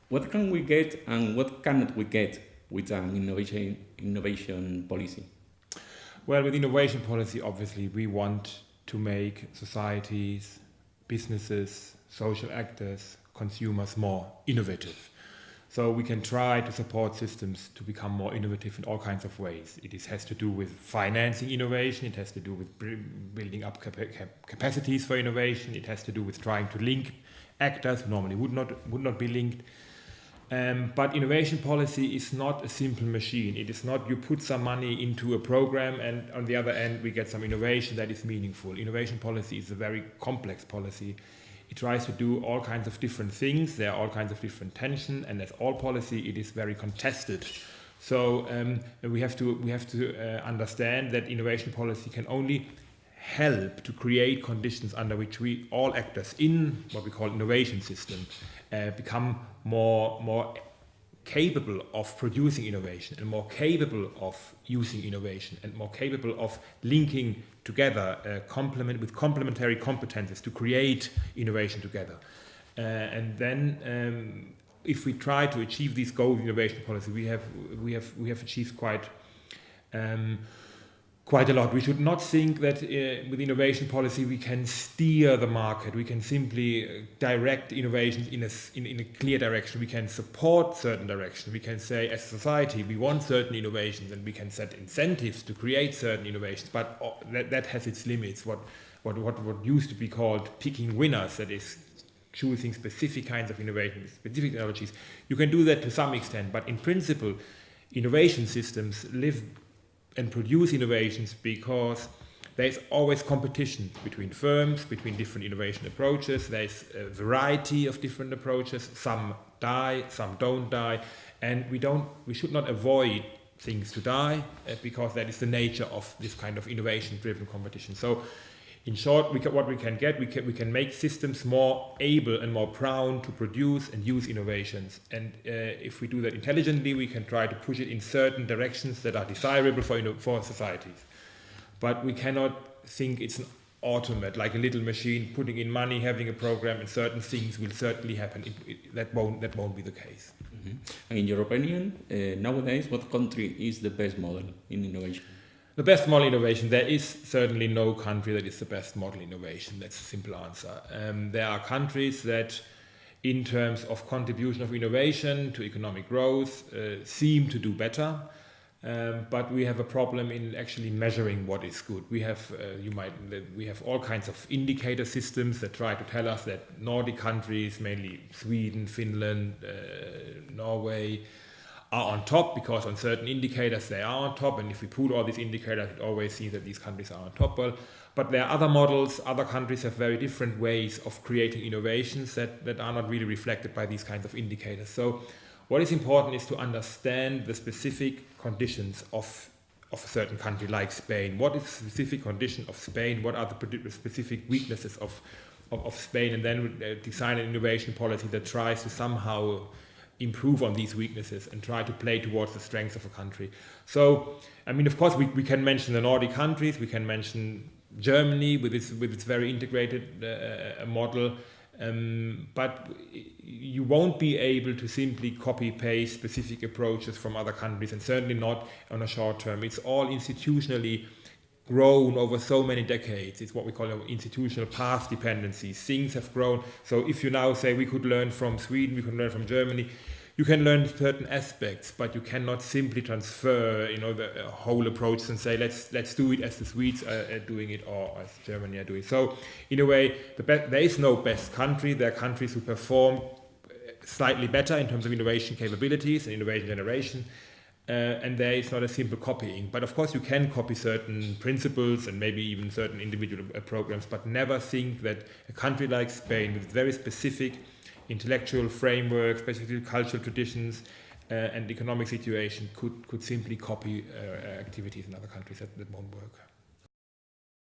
What can we get and what cannot we get with an innovation policy? Well, with innovation policy, obviously, we want to make societies, businesses, social actors, consumers more innovative. So we can try to support systems to become more innovative in all kinds of ways. Has to do with financing innovation. It has to do with building up capacities for innovation. It has to do with trying to link actors who normally would not be linked. But innovation policy is not a simple machine. It is not you put some money into a program and on the other end we get some innovation that is meaningful. Innovation policy is a very complex policy. It tries to do all kinds of different things. There are all kinds of different tension, and as all policy, it is very contested. So we have to understand that innovation policy can only help to create conditions under which we all actors in what we call innovation system become more capable of producing innovation and more capable of using innovation and more capable of linking together complementary competences to create innovation together. And then if we try to achieve these goals in innovation policy, we have achieved quite a lot. We should not think that with innovation policy we can steer the market. We can simply direct innovations in a clear direction. We can support certain directions. We can say as a society we want certain innovations and we can set incentives to create certain innovations. But that has its limits. What used to be called picking winners, that is choosing specific kinds of innovation, specific technologies. You can do that to some extent, but in principle, innovation systems live and produce innovations because there's always competition between firms, between different innovation approaches. There's a variety of different approaches. Some die, some don't die, and we should not avoid things to die because that is the nature of this kind of innovation-driven competition. So, in short, what we can make systems more able and more prone to produce and use innovations. And if we do that intelligently, we can try to push it in certain directions that are desirable for societies. But we cannot think it's an automate, like a little machine putting in money, having a program, and certain things will certainly happen. That won't be the case. Mm-hmm. And in your opinion, nowadays, what country is the best model in innovation? The best model innovation, there is certainly no country that is the best model innovation. That's a simple answer. There are countries that, in terms of contribution of innovation to economic growth, seem to do better. But we have a problem in actually measuring what is good. We have all kinds of indicator systems that try to tell us that Nordic countries, mainly Sweden, Finland, Norway, are on top because on certain indicators they are on top, and if we pool all these indicators, we always see that these countries are on top. But there are other models. Other countries have very different ways of creating innovations that are not really reflected by these kinds of indicators. So what is important is to understand the specific conditions of a certain country like Spain. What is the specific condition of Spain? What are the specific weaknesses of Spain? And then design an innovation policy that tries to somehow improve on these weaknesses and try to play towards the strengths of a country. So, I mean, of course, we can mention the Nordic countries, we can mention Germany with its very integrated model, but you won't be able to simply copy-paste specific approaches from other countries, and certainly not on a short term. It's all institutionally grown over so many decades. It's what we call institutional path dependencies. Things have grown. So if you now say we could learn from Sweden, we could learn from Germany, you can learn certain aspects, but you cannot simply transfer, the whole approach and say let's do it as the Swedes are doing it or as Germany are doing it. So in a way, there is no best country. There are countries who perform slightly better in terms of innovation capabilities and innovation generation. And there is not a simple copying. But of course you can copy certain principles and maybe even certain individual programs, but never think that a country like Spain with very specific intellectual framework, specific cultural traditions and economic situation could simply copy activities in other countries. That won't work.